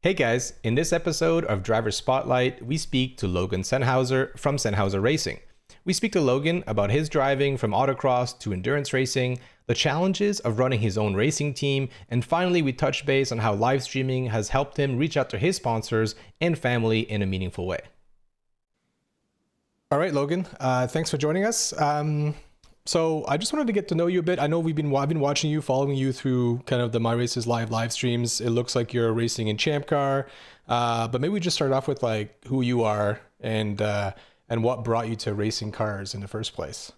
Hey guys, in this episode of Driver Spotlight, we speak to Logan Senhauser from Senhauser Racing. We speak to Logan about his driving from autocross to endurance racing, the challenges of running his own racing team, and finally we touch base on how live streaming has helped him reach out to his sponsors and family in a meaningful way. All right, Logan, thanks for joining us. So I just wanted to get to know you a bit. I know I've been watching you, following you through kind of the My Races live streams. It looks like you're racing in ChampCar, but maybe we just start off with like who you are and what brought you to racing cars in the first place.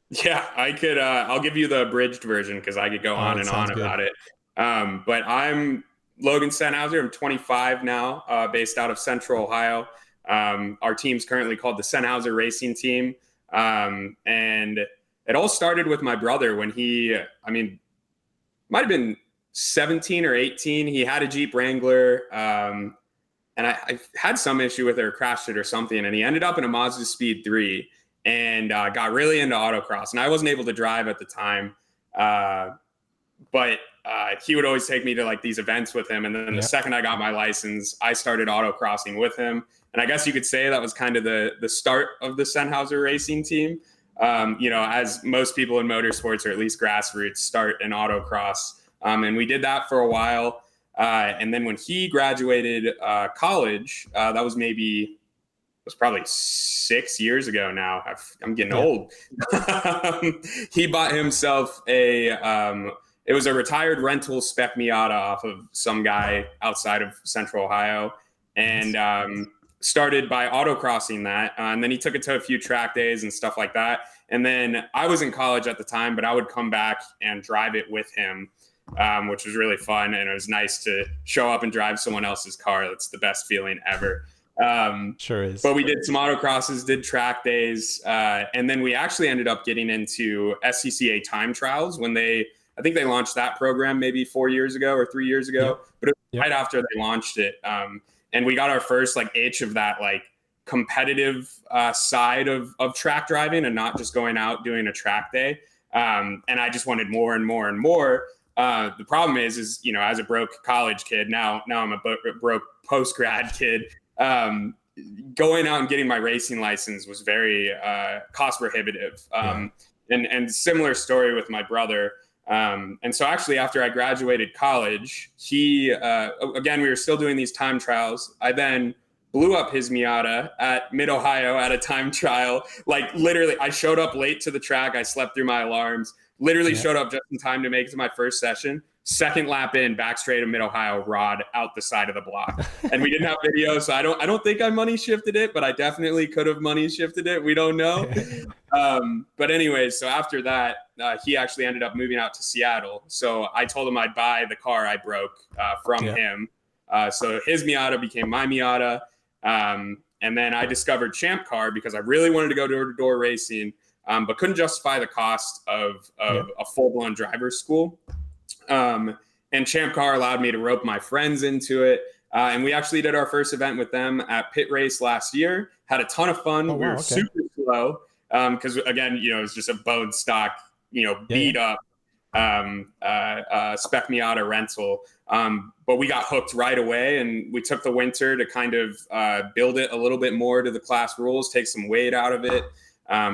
Yeah, I could. I'll give you the abridged version because I could go Oh, on it and sounds on good. about it. But I'm Logan Senhauser. I'm 25 now, based out of Central Ohio. Our team's currently called the Senhauser Racing Team, and it all started with my brother when might have been 17 or 18. He had a Jeep Wrangler, and I had some issue with it or crashed it or something, and he ended up in a Mazda Speed 3 and got really into autocross. And I wasn't able to drive at the time, but he would always take me to like these events with him. And then the second I got my license, I started autocrossing with him. And I guess you could say that was kind of the start of the Senhauser Racing Team. As most people in motorsports, or at least grassroots, start in autocross. And we did that for a while. And then when he graduated college, that was probably 6 years ago now. I'm getting old. He bought himself it was a retired rental spec Miata off of some guy outside of Central Ohio, and started by autocrossing that. And then he took it to a few track days and stuff like that. And then I was in college at the time, but I would come back and drive it with him, which was really fun. And it was nice to show up and drive someone else's car. That's the best feeling ever. Sure is. But we did some autocrosses, did track days. And then we actually ended up getting into SCCA time trials I think they launched that program maybe 4 years ago or 3 years ago, but it was right after they launched it. And we got our first like itch of that like competitive side of track driving and not just going out doing a track day. And I just wanted more and more and more. The problem is, as a broke college kid, now I'm a broke post-grad kid, going out and getting my racing license was very cost prohibitive. And similar story with my brother. And so actually after I graduated college, again, we were still doing these time trials. I then blew up his Miata at Mid-Ohio at a time trial. Like literally, I showed up late to the track. I slept through my alarms, literally showed up just in time to make it to my first session. Second lap in, back straight of Mid-Ohio, rod out the side of the block. And we didn't have video, so I don't think I money shifted it, but I definitely could have money shifted it. We don't know. But anyways, so after that, he actually ended up moving out to Seattle. So I told him I'd buy the car I broke from him. So his Miata became my Miata. And then I discovered ChampCar because I really wanted to go door-to-door racing, but couldn't justify the cost of a full-blown driver's school. And ChampCar allowed me to rope my friends into it. And we actually did our first event with them at Pit Race last year. Had a ton of fun. We were super slow because, again, it was just a bone stock, beat up spec Miata rental. But we got hooked right away, and we took the winter to kind of build it a little bit more to the class rules, take some weight out of it.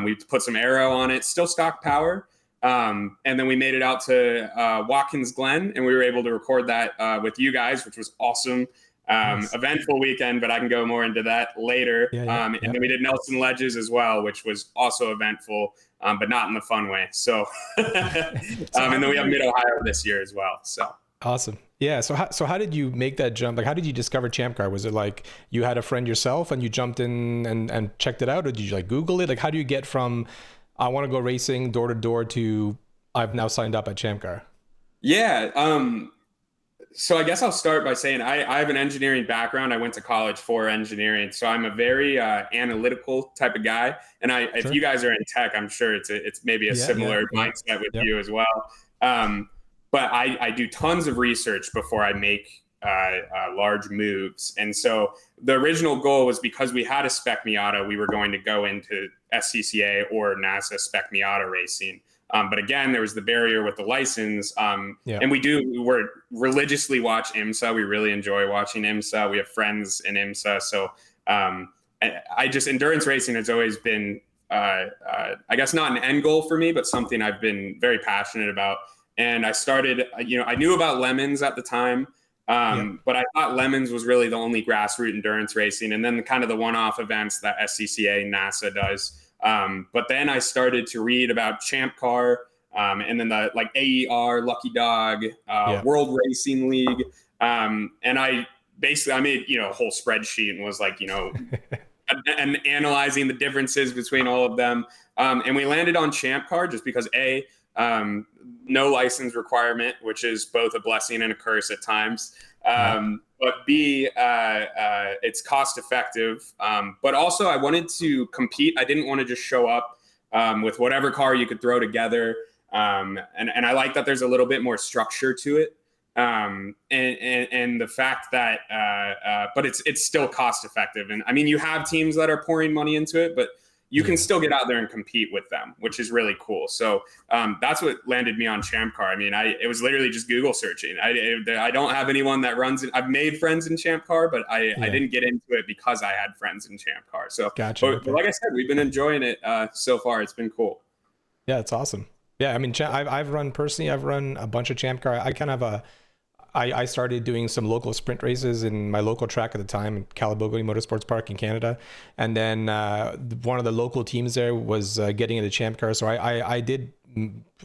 We put some aero on it, still stock power. And then we made it out to Watkins Glen, and we were able to record that with you guys, which was awesome. Nice. Eventful weekend, but I can go more into that later. And then we did Nelson Ledges as well, which was also eventful, but not in the fun way. So, and then we have Mid-Ohio this year as well. So awesome. Yeah. So how did you make that jump? Like, how did you discover ChampCar? Was it like you had a friend yourself and you jumped in and checked it out, or did you like Google it? Like, how do you get from I want to go racing door to door to I've now signed up at ChampCar? Yeah. So I guess I'll start by saying I have an engineering background. I went to college for engineering, so I'm a very analytical type of guy. And if you guys are in tech, I'm sure it's maybe a similar mindset with you as well. But I do tons of research before I make large moves. And so the original goal was, because we had a spec Miata, we were going to go into SCCA or NASA spec Miata racing. But again, there was the barrier with the license. Yeah. And we're religiously watch IMSA. We really enjoy watching IMSA. We have friends in IMSA. So endurance racing has always been, I guess not an end goal for me, but something I've been very passionate about. And I started, I knew about Lemons at the time, but I thought Lemons was really the only grassroots endurance racing. And then kind of the one-off events that SCCA and NASA does. But then I started to read about ChampCar, and then the like AER, Lucky Dog, World Racing League. And I made, a whole spreadsheet and was like, and analyzing the differences between all of them. And we landed on ChampCar just because no license requirement, which is both a blessing and a curse at times. But B, it's cost effective. But also I wanted to compete. I didn't want to just show up with whatever car you could throw together. And I like that there's a little bit more structure to it. And the fact that, but it's still cost effective. And I mean, you have teams that are pouring money into it, but you can still get out there and compete with them, which is really cool. So that's what landed me on ChampCar. I mean, it was literally just Google searching. I don't have anyone that runs it. I've made friends in ChampCar, but I didn't get into it because I had friends in ChampCar. So, gotcha. But like I said, we've been enjoying it so far. It's been cool. Yeah, it's awesome. Yeah, I mean, I've run a bunch of ChampCar. I kind of I started doing some local sprint races in my local track at the time in Calibogo Motorsports Park in Canada. And then one of the local teams there was getting into ChampCar. So I did,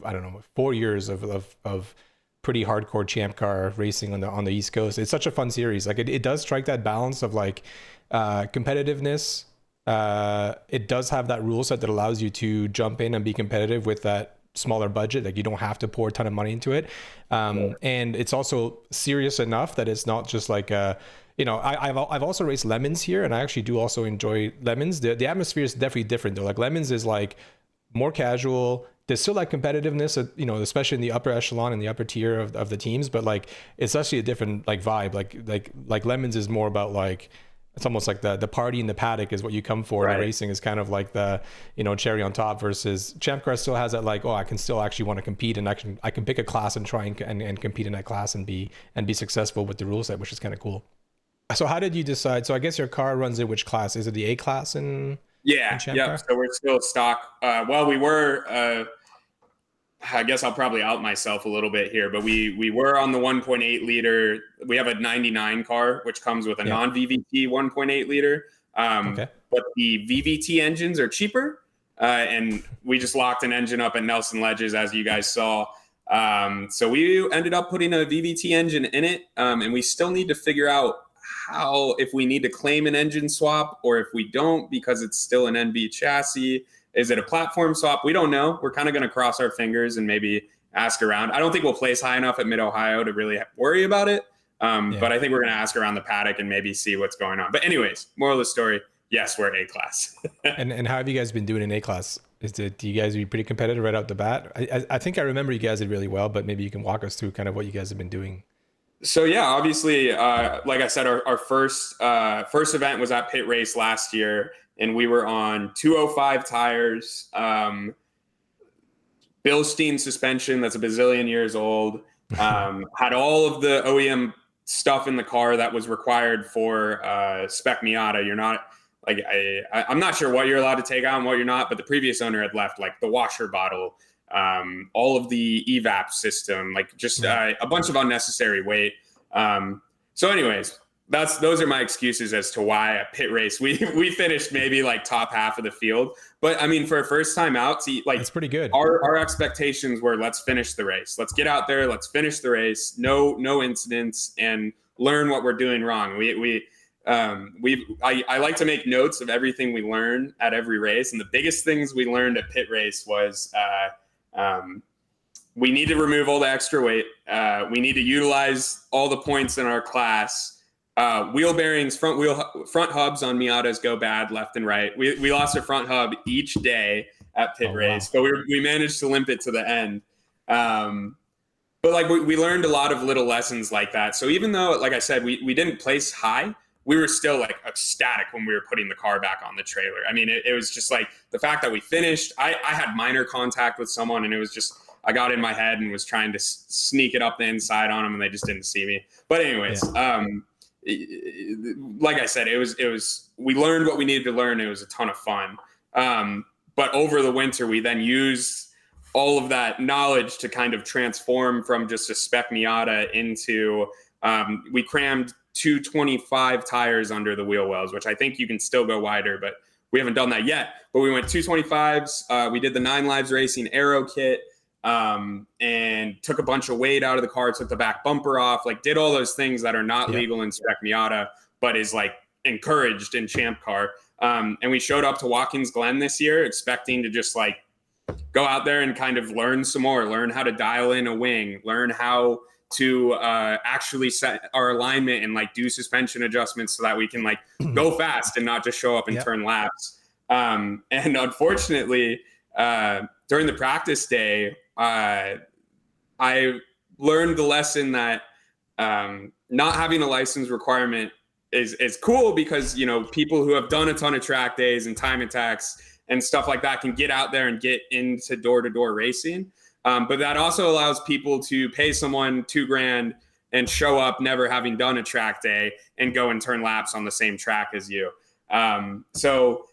I don't know, 4 years of pretty hardcore ChampCar racing on the East Coast. It's such a fun series. Like it does strike that balance of like competitiveness. It does have that rule set that allows you to jump in and be competitive with that smaller budget. Like you don't have to pour a ton of money into it, and it's also serious enough that it's not just like I've also raced Lemons here, and I actually do also enjoy Lemons. The atmosphere is definitely different though. Like Lemons is like more casual. There's still like competitiveness, especially in the upper echelon and the upper tier of the teams, but like it's actually a different like vibe. Like Lemons is more about like, it's almost like the party in the paddock is what you come for. Right. The racing is kind of like the, cherry on top, versus ChampCar still has that like, I can still actually want to compete, and I can pick a class and try and compete in that class and be successful with the rule set, which is kind of cool. So how did you decide? So I guess your car runs in which class? Is it the A class in ChampCar? Yeah. So we're still stock. Well, we were, I guess I'll probably out myself a little bit here, but we were on the 1.8 liter. We have a 99 car, which comes with a non-VVT 1.8 liter. But the VVT engines are cheaper. And we just locked an engine up at Nelson Ledges, as you guys saw. So we ended up putting a VVT engine in it. And we still need to figure out if we need to claim an engine swap or if we don't, because it's still an NB chassis. Is it a platform swap? We don't know. We're kind of going to cross our fingers and maybe ask around. I don't think we'll place high enough at Mid-Ohio to really worry about it. But I think we're going to ask around the paddock and maybe see what's going on. But anyways, moral of the story, yes, we're A class. and how have you guys been doing in A class? Do you guys be pretty competitive right out the bat? I think I remember you guys did really well, but maybe you can walk us through kind of what you guys have been doing. So yeah, obviously, like I said, our first event was at Pit Race last year, and we were on 205 tires, Bilstein suspension that's a bazillion years old, had all of the OEM stuff in the car that was required for spec Miata. You're not like I'm not sure what you're allowed to take out and what you're not, but the previous owner had left like the washer bottle, all of the evap system, like just a bunch of unnecessary weight. So anyways, those are my excuses as to why at Pit Race we finished maybe like top half of the field. But I mean, for a first time out, it's pretty good. Our expectations were, let's finish the race. Let's get out there. Let's finish the race. No incidents, and learn what we're doing wrong. I like to make notes of everything we learn at every race. And the biggest things we learned at Pit Race was, we need to remove all the extra weight. We need to utilize all the points in our class. Wheel bearings, front hubs on Miatas go bad left and right. We lost a front hub each day at Pit Race, but we managed to limp it to the end. But like we learned a lot of little lessons like that. So even though, like I said, we didn't place high, we were still like ecstatic when we were putting the car back on the trailer. I mean, it was just like the fact that we finished. I had minor contact with someone, and it was just, I got in my head and was trying to sneak it up the inside on them, and they just didn't see me. But anyways, like I said, it was we learned what we needed to learn. It was a ton of fun. But over the winter, we then used all of that knowledge to kind of transform from just a spec Miata into, we crammed 225 tires under the wheel wells, which I think you can still go wider, but we haven't done that yet. But we went 225s. We did the 9 Lives Racing Aero kit, and took a bunch of weight out of the car, took the back bumper off, like did all those things that are not legal in spec Miata, but is like encouraged in ChampCar. And we showed up to Watkins Glen this year expecting to just like go out there and kind of learn some more, learn how to dial in a wing, learn how to actually set our alignment and like do suspension adjustments so that we can like go fast and not just show up and turn laps. And unfortunately, during the practice day, I learned the lesson that not having a license requirement is cool, because, you know, people who have done a ton of track days and time attacks and stuff like that can get out there and get into door-to-door racing. But that also allows people to pay someone $2,000 and show up never having done a track day and go and turn laps on the same track as you. So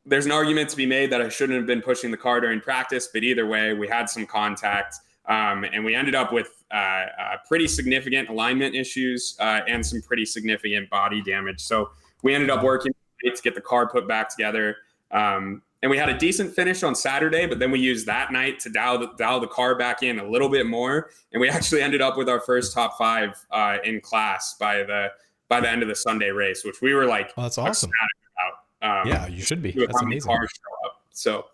there's an argument to be made that I shouldn't have been pushing the car during practice, but either way, we had some contact, and we ended up with pretty significant alignment issues and some pretty significant body damage. So we ended up working to get the car put back together. And we had a decent finish on Saturday, but then we used that night to dial the car back in a little bit more. And we actually ended up with our first top 5 in class by the end of the Sunday race, which we were like, oh, that's awesome. About. Yeah, you should be. That's amazing. Cars show up. So,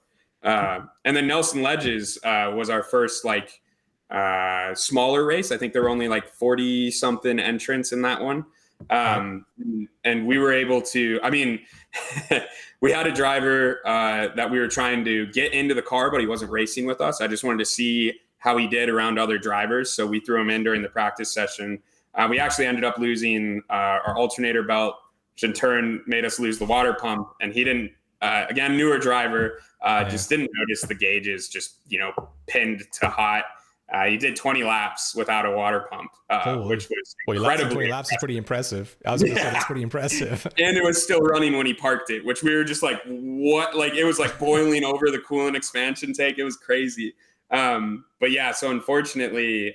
and then Nelson Ledges was our first like smaller race. I think there were only like 40 something entrants in that one. And we were able to, I mean, we had a driver that we were trying to get into the car, but he wasn't racing with us. I just wanted to see how he did around other drivers. So we threw him in during the practice session. We actually ended up losing our alternator belt, which in turn made us lose the water pump. And he didn't, again, newer driver, just didn't notice the gauges just, you know, pinned to hot. He did 20 laps without a water pump, which was incredibly 20 laps is pretty impressive. I was going to say that's pretty impressive. And it was still running when he parked it, which we were just like, what? Like it was like boiling over the coolant expansion tank. It was crazy. But yeah, so unfortunately,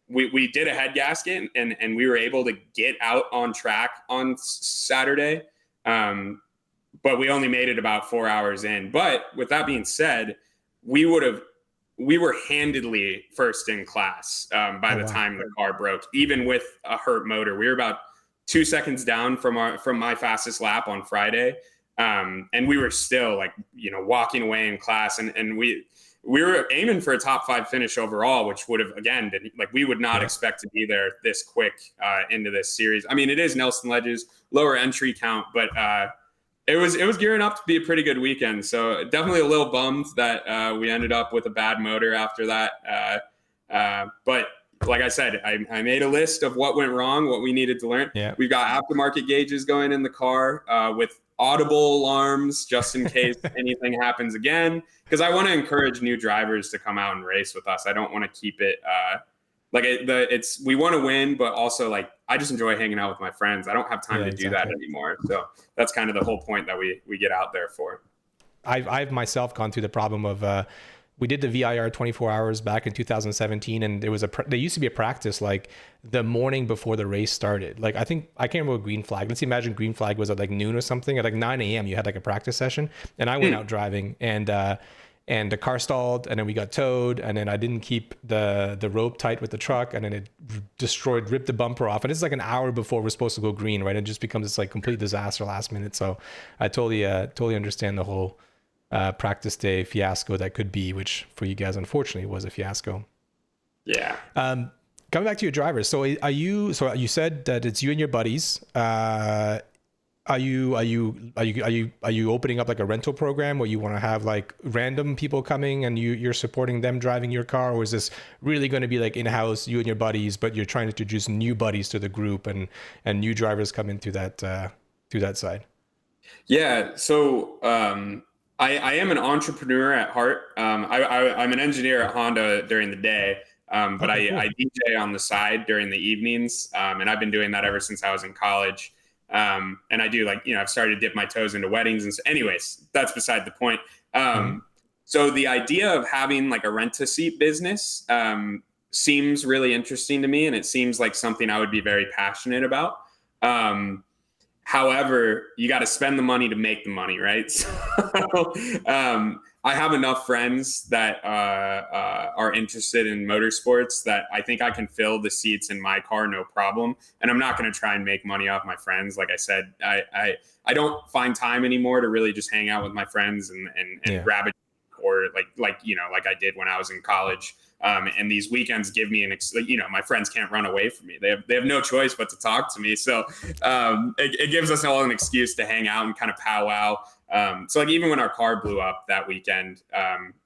we did a head gasket and we were able to get out on track on Saturday. But we only made it about 4 hours in. But with that being said, we were handedly first in class by the time the car broke, even with a hurt motor. We were about 2 seconds down from my fastest lap on Friday. And we were still like, you know, walking away in class. And we were aiming for a top 5 finish overall, which would have, again, been like, we would not expect to be there this quick into this series. I mean, it is Nelson Ledges, lower entry count, but it was gearing up to be a pretty good weekend. So definitely a little bummed that we ended up with a bad motor after that. But like I said, I made a list of what went wrong, what we needed to learn. Yeah. We've got aftermarket gauges going in the car with audible alarms just in case anything happens again. Because I want to encourage new drivers to come out and race with us. I don't want to keep it we want to win, but also like I just enjoy hanging out with my friends. I don't have time to do that anymore. So that's kind of the whole point that we get out there for. I've myself gone through the problem of we did the VIR 24 hours back in 2017, and there used to be a practice like the morning before the race started. Like I can't remember green flag. Let's imagine green flag was at like noon or something. At like 9 a.m. you had like a practice session, and I went out driving and the car stalled, and then we got towed, and then I didn't keep the rope tight with the truck, and then it ripped the bumper off. And it's like an hour before we're supposed to go green, right? It just becomes this like complete disaster last minute. So I totally understand the whole practice day fiasco that could be, which for you guys unfortunately was a fiasco. Yeah. Coming back to your drivers, so you said that it's you and your buddies. Are you opening up like a rental program where you want to have like random people coming and you're supporting them driving your car, or is this really going to be like in-house, you and your buddies, but you're trying to introduce new buddies to the group and new drivers come in through that side? Yeah. So I am an entrepreneur at heart. I'm an engineer at Honda during the day, but Okay, I cool. DJ on the side during the evenings, and I've been doing that ever since I was in college. And I do, like, I've started to dip my toes into weddings, and anyways, that's beside the point. Mhm. So the idea of having like a rent-to-seat business seems really interesting to me, and it seems like something I would be very passionate about. Um, However, you got to spend the money to make the money, right? So, I have enough friends that are interested in motorsports that I think I can fill the seats in my car no problem. And I'm not going to try and make money off my friends. Like I said, I don't find time anymore to really just hang out with my friends and Yeah. grab a, or like I did when I was in college. And these weekends give me my friends can't run away from me. They have no choice but to talk to me. So it gives us all an excuse to hang out and kind of powwow. So like even when our car blew up that weekend,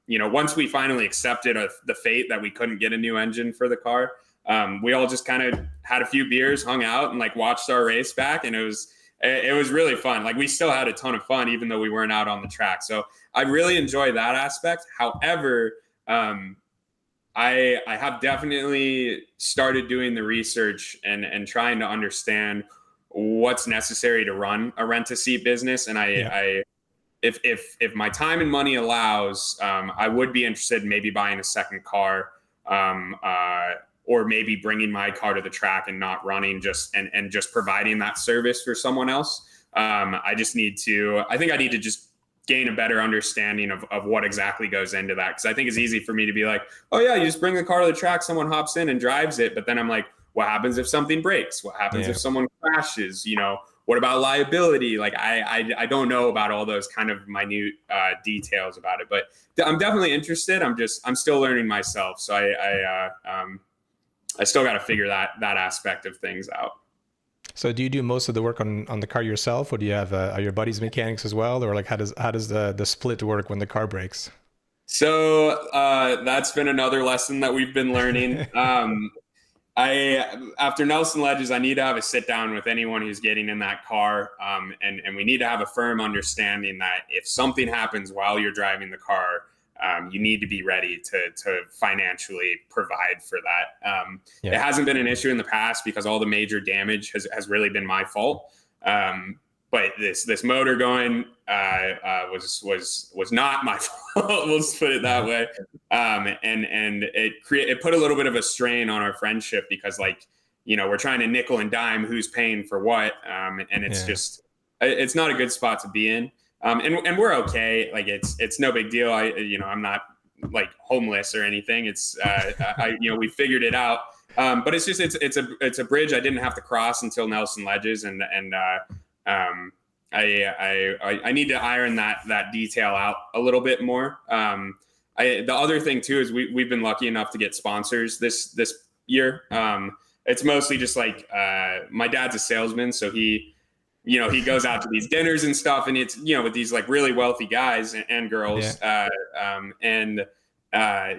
once we finally accepted the fate that we couldn't get a new engine for the car, we all just kind of had a few beers, hung out, and like watched our race back, and it was really fun. Like we still had a ton of fun, even though we weren't out on the track. So I really enjoy that aspect. However, I have definitely started doing the research and trying to understand what's necessary to run a rent-to-seat business. And Yeah. if my time and money allows, I would be interested in maybe buying a second car, or maybe bringing my car to the track and not running, and just providing that service for someone else. I think I need to just gain a better understanding of what exactly goes into that. Cause I think it's easy for me to be like, oh yeah, you just bring the car to the track, someone hops in and drives it. But then I'm like, what happens if something breaks? What happens Yeah. if someone crashes? What about liability? Like I don't know about all those kind of minute details about it, but I'm definitely interested. I'm still learning myself. So I still got to figure that aspect of things out. So do you do most of the work on the car yourself, or do you have are your buddies mechanics as well, or like how does the split work when the car breaks? So that's been another lesson that we've been learning. After Nelson Ledges, I need to have a sit down with anyone who's getting in that car, and we need to have a firm understanding that if something happens while you're driving the car, you need to be ready to financially provide for that. It Yeah. hasn't been an issue in the past because all the major damage has really been my fault. But this motor going was not my fault. We'll just put it that way. And it put a little bit of a strain on our friendship because we're trying to nickel and dime who's paying for what, and it's Yeah. just it's not a good spot to be in. And we're okay. Like it's no big deal. I'm not like homeless or anything. It's we figured it out. But it's just it's a bridge I didn't have to cross until Nelson Ledges, and I need to iron that detail out a little bit more. The other thing too is we've been lucky enough to get sponsors this year. It's mostly just like my dad's a salesman, so he goes out to these dinners and stuff, and it's with these like really wealthy guys and girls. Yeah. And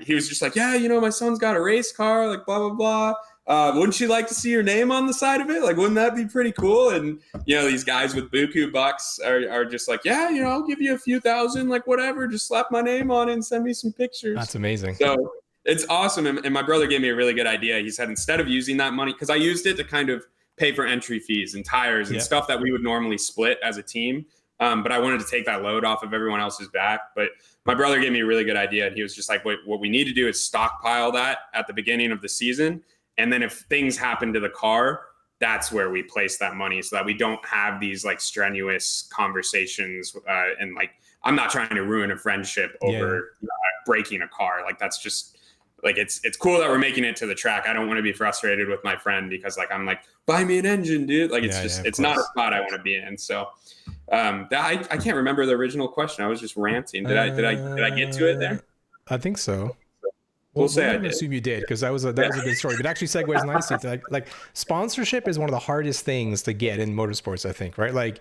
he was just like, yeah, my son's got a race car, like blah blah blah. Wouldn't you like to see your name on the side of it? Like, wouldn't that be pretty cool? And these guys with buku bucks are just like, yeah, I'll give you a few thousand, like whatever, just slap my name on it and send me some pictures. That's amazing. So it's awesome. And my brother gave me a really good idea. He said, instead of using that money, because I used it to kind of pay for entry fees and tires and stuff that we would normally split as a team. But I wanted to take that load off of everyone else's back. But my brother gave me a really good idea. And he was just like, what we need to do is stockpile that at the beginning of the season. And then if things happen to the car, that's where we place that money so that we don't have these like strenuous conversations. And like, I'm not trying to ruin a friendship over breaking a car. Like, that's just like, it's cool that we're making it to the track. I don't want to be frustrated with my friend because like, I'm like, buy me an engine, dude. Like, it's not a spot I want to be in. So I can't remember the original question. I was just ranting. Did I get to it there? I think so. We'll say I did. did. Assume you did, because that was a good story. But actually segues nicely to like sponsorship is one of the hardest things to get in motorsports, I think, right? Like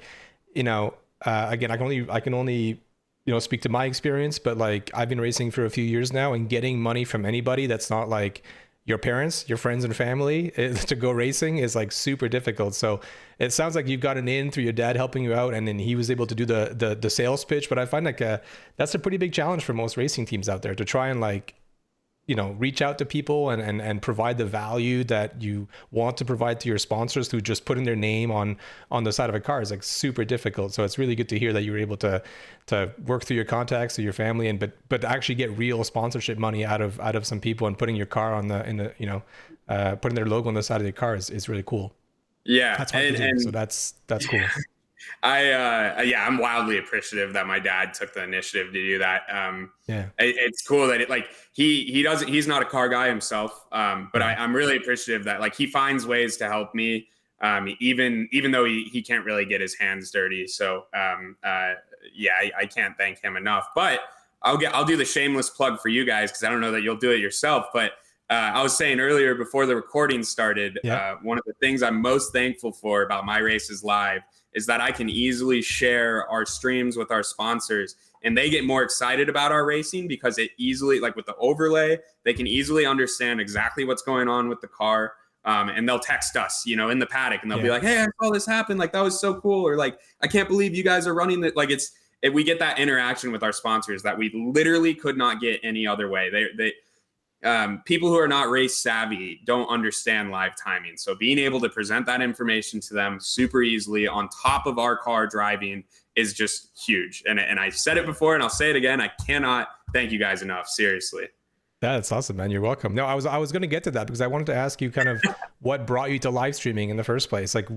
you know, again, I can only speak to my experience, but like I've been racing for a few years now, and getting money from anybody that's not like your parents, your friends and family to go racing is like super difficult. So it sounds like you've gotten in through your dad helping you out, and then he was able to do the sales pitch. But I find like that's a pretty big challenge for most racing teams out there to try and like reach out to people and provide the value that you want to provide to your sponsors through just putting their name on the side of a car is like super difficult. So it's really good to hear that you were able to work through your contacts, through your family, and but actually get real sponsorship money out of some people, and putting your car on putting their logo on the side of the car is really cool. Yeah. That's hard to do. So that's cool. Yeah, I'm wildly appreciative that my dad took the initiative to do that. Yeah. It's cool that he's not a car guy himself. But I'm really appreciative that like he finds ways to help me, even though he can't really get his hands dirty. So, yeah, I can't thank him enough, but I'll do the shameless plug for you guys, cause I don't know that you'll do it yourself, but I was saying earlier before the recording started, one of the things I'm most thankful for about My Races Live is that I can easily share our streams with our sponsors, and they get more excited about our racing because it easily, like with the overlay, they can easily understand exactly what's going on with the car. And they'll text us, in the paddock, and they'll be like, "Hey, I saw this happen. Like, that was so cool." Or like, "I can't believe you guys are running that." Like we get that interaction with our sponsors that we literally could not get any other way. People who are not race savvy don't understand live timing. So being able to present that information to them super easily on top of our car driving is just huge. And I said it before and I'll say it again. I cannot thank you guys enough. Seriously. That's awesome, man. You're welcome. No, I was going to get to that because I wanted to ask you kind of what brought you to live streaming in the first place. Like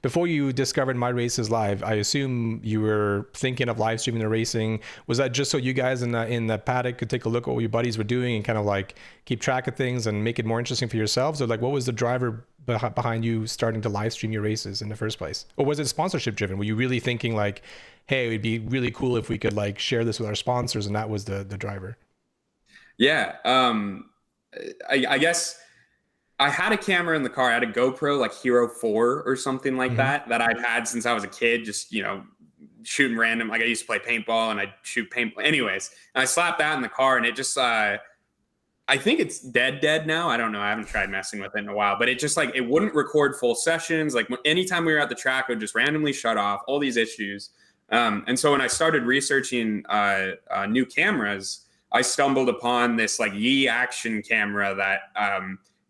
before you discovered My Races Live, I assume you were thinking of live streaming the racing. Was that just so you guys in the paddock could take a look at what your buddies were doing and kind of like keep track of things and make it more interesting for yourselves? Or like, what was the driver behind you starting to live stream your races in the first place? Or was it sponsorship driven? Were you really thinking like, hey, it'd be really cool if we could like share this with our sponsors, and that was the driver? Yeah. I guess I had a camera in the car. I had a GoPro, like Hero 4 or something like that I've had since I was a kid, just, shooting random. Like I used to play paintball and I'd shoot paintball. Anyways, I slapped that in the car, and it just, I think it's dead now. I don't know. I haven't tried messing with it in a while, but it just like, it wouldn't record full sessions. Like anytime we were at the track, it would just randomly shut off, all these issues. And so when I started researching new cameras, I stumbled upon this like Yi action camera that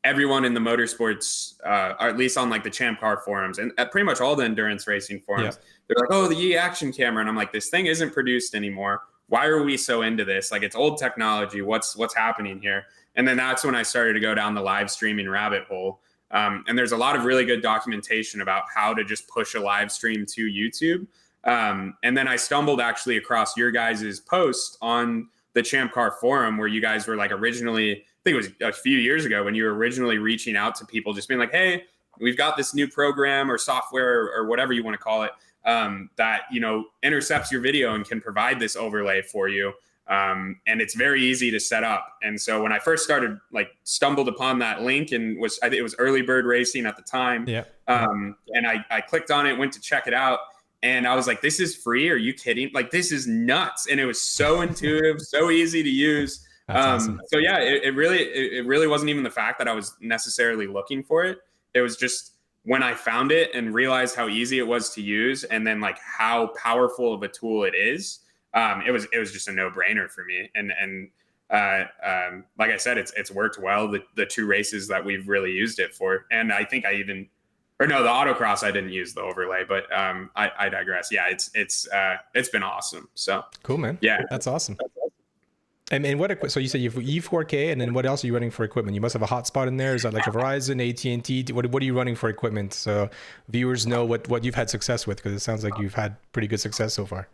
everyone in the motorsports, or at least on like the ChampCar forums and at pretty much all the endurance racing forums, they're like, "Oh, the Yi action camera," and I'm like, "This thing isn't produced anymore. Why are we so into this? Like, it's old technology. What's happening here?" And then that's when I started to go down the live streaming rabbit hole. And there's a lot of really good documentation about how to just push a live stream to YouTube. And then I stumbled actually across your guys' post on the ChampCar forum, where you guys were like originally, I think it was a few years ago, when you were originally reaching out to people, just being like, "Hey, we've got this new program or software or whatever you want to call it, that, intercepts your video and can provide this overlay for you. And it's very easy to set up." And so when I first started, like stumbled upon that link, and I think it was Early Bird Racing at the time. And I clicked on it, went to check it out. And I was like, "This is free? Are you kidding? Like, this is nuts." And it was so intuitive, so easy to use. Awesome. So yeah, it really wasn't even the fact that I was necessarily looking for it. It was just when I found it and realized how easy it was to use, and then like how powerful of a tool it is. It was just a no-brainer for me. And like I said, it's worked well, the two races that we've really used it for. And I think the autocross, I didn't use the overlay, but I digress. Yeah, it's been awesome. So cool, man. Yeah, that's awesome. And so you said you have E4K, and then what else are you running for equipment? You must have a hotspot in there. Is that like a Verizon, AT&T? What are you running for equipment, so viewers know what you've had success with? Because it sounds like you've had pretty good success so far.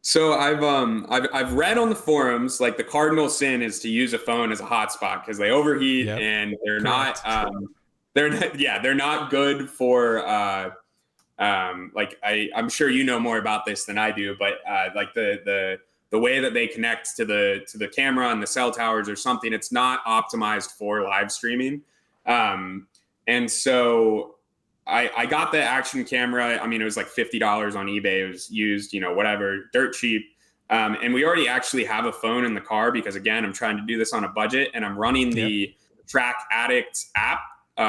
So I've read on the forums, like the cardinal sin is to use a phone as a hotspot because they overheat and they're not. They're not good for like I'm sure you know more about this than I do, but like the way that they connect to the camera and the cell towers or something, it's not optimized for live streaming. And so I got the action camera. I mean, it was like $50 on eBay. It was used, whatever, dirt cheap. And we already actually have a phone in the car because, again, I'm trying to do this on a budget, and I'm running the Track Addict app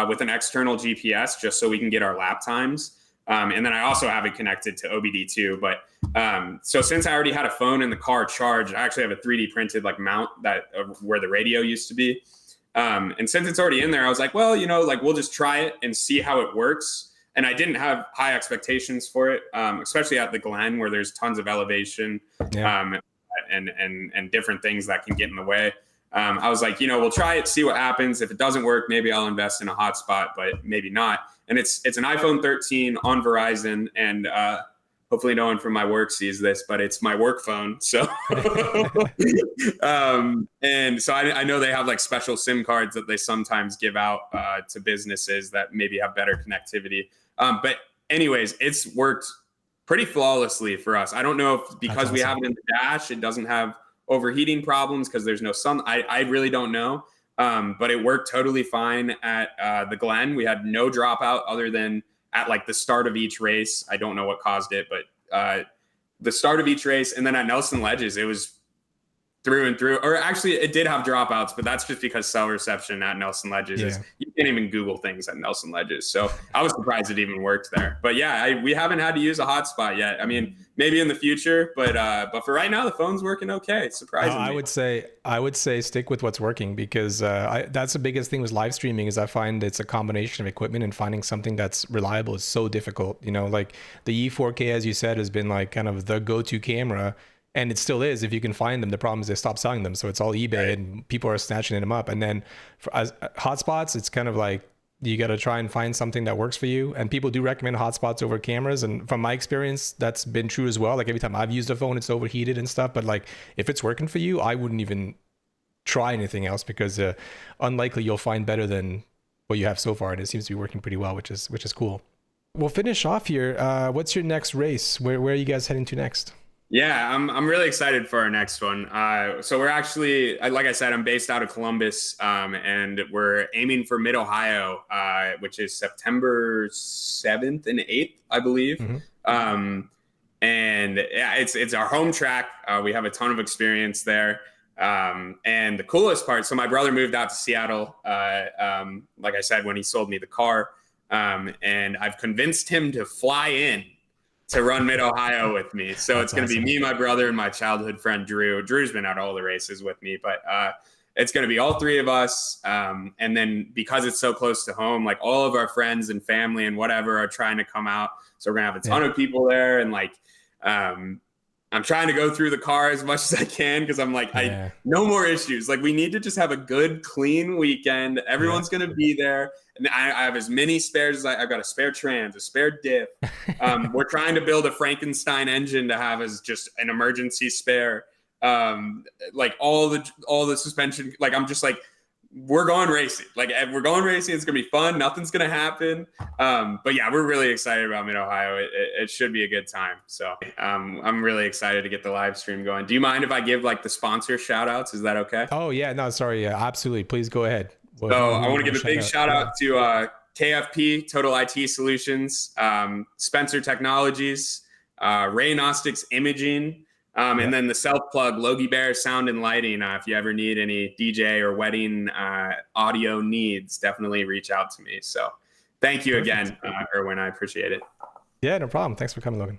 with an external GPS just so we can get our lap times. And then I also have it connected to OBD2. But so since I already had a phone in the car charged, I actually have a 3D printed like mount that where the radio used to be. And since it's already in there, I was like, well, we'll just try it and see how it works. And I didn't have high expectations for it, especially at the Glen where there's tons of elevation and different things that can get in the way. I was like, we'll try it, see what happens. If it doesn't work, maybe I'll invest in a hotspot, but maybe not. And it's an iPhone 13 on Verizon, and hopefully no one from my work sees this, but it's my work phone. So, and so I know they have like special SIM cards that they sometimes give out to businesses that maybe have better connectivity. But anyways, it's worked pretty flawlessly for us. I don't know if because we have it in the dash, it doesn't have overheating problems because there's no sun. I really don't know. But it worked totally fine at the Glen. We had no dropout other than at like the start of each race. I don't know what caused it, but the start of each race. And then at Nelson Ledges, it was through and through. Or actually, it did have dropouts, but that's just because cell reception at Nelson Ledges is, you can't even Google things at Nelson Ledges. So I was surprised it even worked there. But yeah, we haven't had to use a hotspot yet. I mean, maybe in the future, but for right now, the phone's working okay. Surprisingly, I would say stick with what's working because that's the biggest thing with live streaming is I find it's a combination of equipment, and finding something that's reliable is so difficult. Like the E4K, as you said, has been like kind of the go-to camera. And it still is if you can find them. The problem is they stopped selling them. So it's all eBay, right, and people are snatching them up. And then for hotspots, it's kind of like you got to try and find something that works for you. And people do recommend hotspots over cameras. And from my experience, that's been true as well. Like every time I've used a phone, it's overheated and stuff. But like if it's working for you, I wouldn't even try anything else because unlikely you'll find better than what you have so far. And it seems to be working pretty well, which is cool. We'll finish off here. What's your next race? Where are you guys heading to next? Yeah, I'm really excited for our next one. So we're actually, like I said, I'm based out of Columbus, and we're aiming for Mid-Ohio, which is September 7th and 8th, I believe. Mm-hmm. And yeah, it's our home track. We have a ton of experience there. And the coolest part, so my brother moved out to Seattle, like I said, when he sold me the car, and I've convinced him to fly in to run Mid-Ohio with me. So it's going to be me, my brother, and my childhood friend, Drew. Drew's been at all the races with me, but it's going to be all three of us. And then because it's so close to home, like all of our friends and family and whatever are trying to come out. So we're going to have a ton of people there. And like, I'm trying to go through the car as much as I can because I'm like, no more issues. Like we need to just have a good, clean weekend. Everyone's going to be there. And I have as many spares as I've got a spare trans, a spare diff. We're trying to build a Frankenstein engine to have as just an emergency spare. Like all the suspension, like I'm just like, we're going racing. Like we're going racing. It's going to be fun. Nothing's going to happen. But yeah, we're really excited about Mid-Ohio. It should be a good time. So I'm really excited to get the live stream going. Do you mind if I give like the sponsor shout outs? Is that okay? Oh yeah, no, sorry. Yeah, absolutely. Please go ahead. So I want to give a big shout out to KFP, Total IT Solutions, Spencer Technologies, Raynostics Imaging, and then the self-plug, Logie Bear Sound and Lighting. If you ever need any DJ or wedding audio needs, definitely reach out to me. So thank you again, Erwin. I appreciate it. Yeah, no problem. Thanks for coming, Logan.